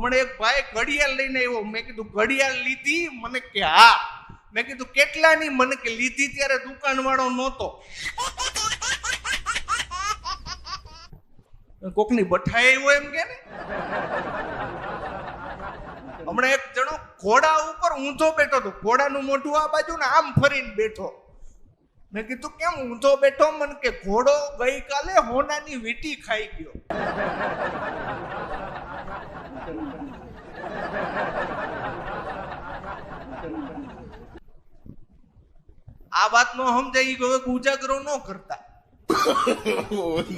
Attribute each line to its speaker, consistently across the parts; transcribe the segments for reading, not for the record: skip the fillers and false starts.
Speaker 1: હમણાં એક ભાઈ ઘડિયાળ લઈને આવ્યો. મેં કીધું ઘડિયાળ લીધી? મને કે હા. મેં કીધું કેટલાની? મને કે લીધી ત્યારે દુકાન વાળો નહોતો. કોકની બઠાઈ આવ્યો એમ કે ને. હમણાં એક જણો ઘોડા ઉપર ઊંધો બેઠો હતો. ઘોડાનું મોઢું આ બાજુ ને આમ ફરીને બેઠો. મેં કીધું કેમ ઊંધો બેઠો? મને કે ઘોડો ગઈકાલે હોનાની વીંટી ખાઈ ગયો. આ વાત નો સમજાય ગયો કે ઉજાગરો ન કરતા.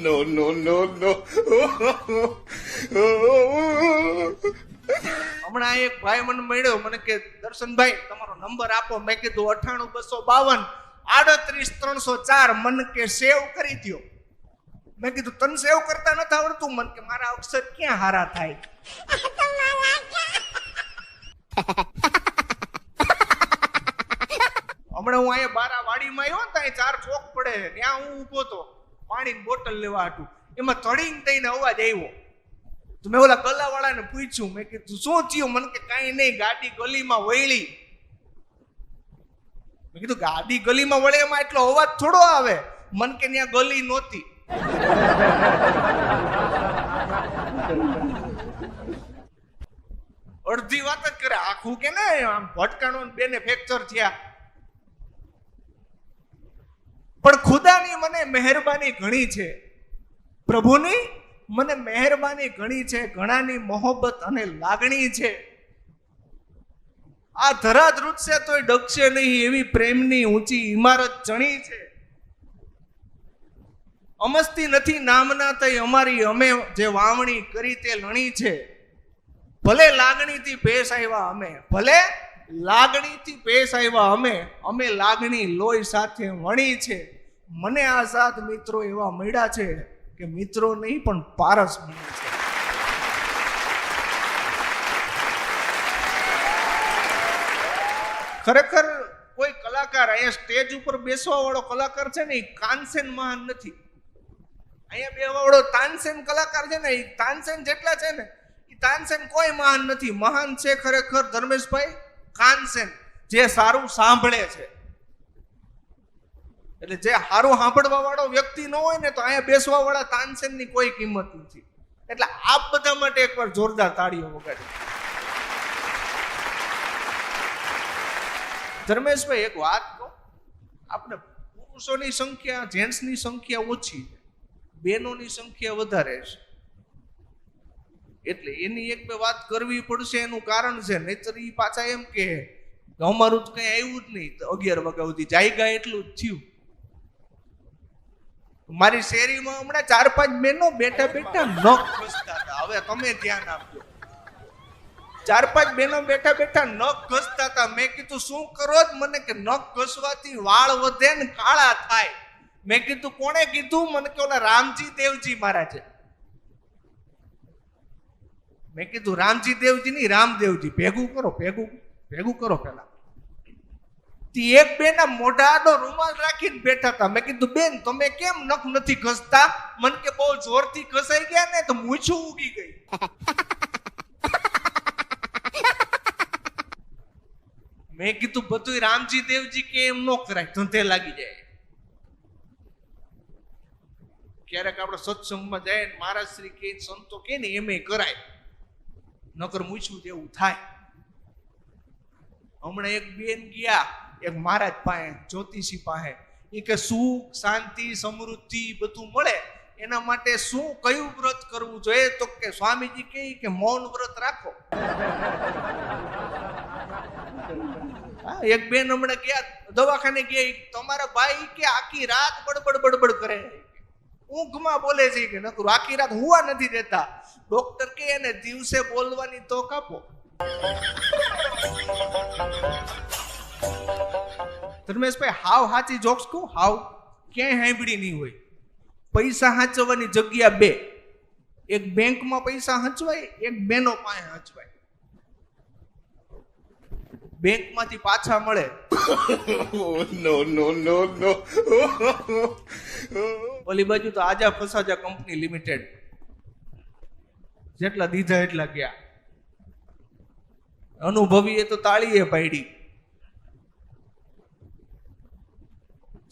Speaker 2: No, no, no, no.
Speaker 1: હમણાં એક ભાઈ મને મળ્યો. મને કે દર્શનભાઈ તમારો નંબર આપો. મેં કીધું 98 252 38 304. મને કે સેવ કરી દો. મેં કીધું તને સેવ કરતા નથી આવડતું? મને કે મારા અક્ષર ક્યાં હારા થાય. હમણાં હું અહીંયા બારા વાડીમાં આવ્યો ને ત્યાં 4 ચોક પડે ત્યાં હું ઊભો હતો પાણીની બોટલ લેવા હતું. એમાં તળીને થઈને અવાજ આવ્યો. તો મેં ઓલા ગલાવાળાને પૂછ્યું. મેં કીધું શું થયું? મને કે કાંઈ નહીં, ગાડી ગલીમાં વળી. મેં કીધું ગાડી ગલીમાં વળે એમાં એટલો અવાજ થોડો આવે. મને કે ત્યાં ગલી નહોતી. અડધી વાત જ કરે આખું કે ને આમ ભટકાણો બેને ફ્રેક્ચર થયા. પણ ખુદાની મને મહેરબાની ઘણી છે. પ્રભુની મને મહેરબાની ઘણી છે. ઘણાની મોહબ્બત અને લાગણી છે. આ ધરા ધ્રુજશે તોય ડગશે નહીં એવી પ્રેમની ઊંચી ઇમારત ચણી છે. અમસ્તી નથી નામના તઈ અમારી અમે જે વાવણી કરી તે લણી છે. ભલે લાગણીથી પેશ આવ્યા અમે, ભલે લાગણીથી પેશ આવ્યા અમે લાગણી લોહી સાથે વણી છે. મને આ 7 મિત્રો એવા મળ્યા છે કે મિત્રો નહીં પણ પારસ બને છે. ખરેખર કોઈ કલાકાર અહીંયા સ્ટેજ ઉપર બેસવા વાળો કલાકાર છે ને એ કાનસેન મહાન નથી. અહીંયા બેસવા વાળો તાનસેન કલાકાર છે ને એ તાનસેન જેટલા છે ને એ તાનસેન કોઈ મહાન નથી. મહાન છે ખરેખર ધર્મેશભાઈ કાનસેન, જે સારું સાંભળે છે. એટલે જે સારું સાંભળવા વાળો વ્યક્તિ ન હોય ને તો અહીંયા બેસવા વાળા તાનસેન ની કોઈ કિંમત નથી. એટલે આપ બધા માટે એકવાર જોરદાર તાળીઓ વગાડી. ધર્મેશભાઈ એક વાત કહો, આપણે પુરુષોની સંખ્યા જેન્ટ્સની સંખ્યા ઓછી છે, બહેનોની સંખ્યા વધારે છે. એટલે એની એક બે વાત કરવી પડશે. એનું કારણ છે, નહીતર એ પાછા એમ કે અમારું કઈ આવ્યું જ નહીં 11 વાગ્યા સુધી જાયગા એટલું જ થયું. મારી શેરીમાં હમણાં 4-5 બહેનો બેઠા બેઠા નખ ઘસતા હતા. હવે તમે ધ્યાન આપજો. 4-5 બહેનો બેઠા બેઠા નખ ઘસતા હતા. મેં કીધું શું કરો જ? મને કે નખ ઘસવાથી વાળ વધે ને કાળા થાય. મેં કીધું કોણે કીધું? મને કે ઓલા રામજી દેવજી મહારાજે. મેં કીધું રામજી દેવજી નહીં, રામદેવજી. ભેગું કરો પેલા. એક બેન મોઢાનો રૂમાલ રાખીને બેઠા હતા. મેં કીધું બેન તમે કેમ નખ નથી ઘસતા? મને કે બહુ જોરથી ઘસાઈ ગયા ને તો મૂછું ઉગી ગઈ. મેં કીધું બધું રામજી દેવજી કે એમ ન કરાય, ધંધે લાગી જાય. ક્યારેક આપણે સત્સંગમાં જાય ને મહારાજ શ્રી કે સંતો કે ને એમ કરાય, નકર મૂછું જેવું થાય. હમણાં એક બેન ગયા એક મહારાજ પાસે, જ્યોતિષી પાસે. એ કે સુખ શાંતિ સમૃદ્ધિ બધું મળે એના માટે શું કયું વ્રત કરવું જોઈએ? તો કે સ્વામીજી કે મૌન વ્રત રાખો. એક બેન હમણાં ગયા દવાખાને ગયા, તમારા ભાઈ કે આખી રાત બડબડ કરે, ઊંઘમાં બોલે છે કે નકરું આખી રાત હુવા નથી દેતા. ડોક્ટર કે એને દિવસે બોલવાની તક આપો. ધર્મેશભાઈ હાવ સાચી જોક્સ કહું, હાવ ક્યાંય સાંભળી નહીં હોય. પૈસા સાચવવાની જગ્યા 2, એક બેંકમાં પૈસા હચવાય, એક બેનો પાસે હચવાય. બેંકમાંથી પાછા મળે.
Speaker 2: No, no, no, no.
Speaker 1: ઓલી બાજુ તો આજા ફસાજા કંપની લિમિટેડ, જેટલા દીધા એટલા ગયા. અનુભવીએ તો તાળીએ પાડી.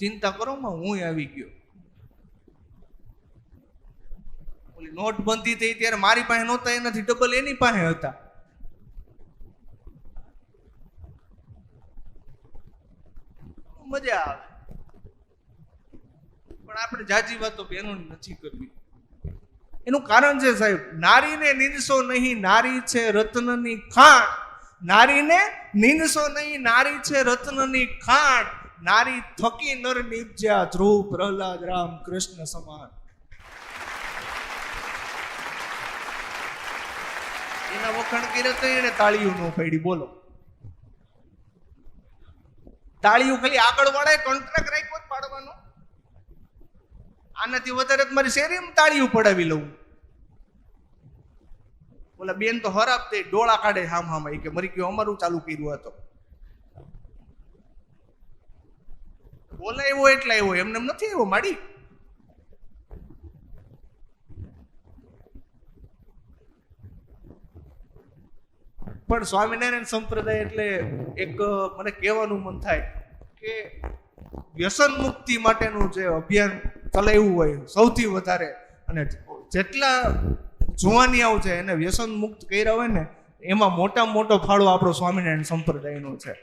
Speaker 1: ચિંતા કરો માં હું આવી ગયો. ઓલી નોટબંધી થઈ ત્યારે મારી પાસે નહોતા, એનાથી ડબલ એની પાસે હતા. મજા આવે. પણ આપણે જાજી વાતો બહેનો નથી કરવી. એનું કારણ છે સાહેબ, નારીને નિંદશો નહીં, નારી છે રત્નની ખાણ. નારીને નિંદશો નહીં, નારી છે રત્નની ખાણ. નારી થકી નર નિપજ્યા, ધ્રુવ પ્રહલાદ રામ કૃષ્ણ સમાન. એના વખાણ કર્યા તો એને તાળીઓ ન પાડી. બોલો, તાળીઓ ખાલી આગળ વાળાએ કોન્ટ્રાક્ટ રાખ્યો પાડવાનો. આનાથી વધારે મારી શેરીમાં તાળીઓ પડાવી લઉં. ઓલા બેન તો હરાબ તે ડોળા કાઢે હામ હામ કે મરી ગયો, અમારું ચાલુ કર્યું હતો. બોલે એવો એટલે એવો, એમને નથી એવો માડી. પણ સ્વામિનારાયણ સંપ્રદાય એટલે એક મને કહેવાનું મન થાય કે વ્યસન મુક્તિ માટેનું જે અભિયાન ચલાવ્યું હોય સૌથી વધારે, અને જેટલા જુવાનિયાઓ છે એને વ્યસન મુક્ત કર્યા હોય ને, એમાં મોટામાં મોટો ફાળો આપણો સ્વામિનારાયણ સંપ્રદાયનો છે.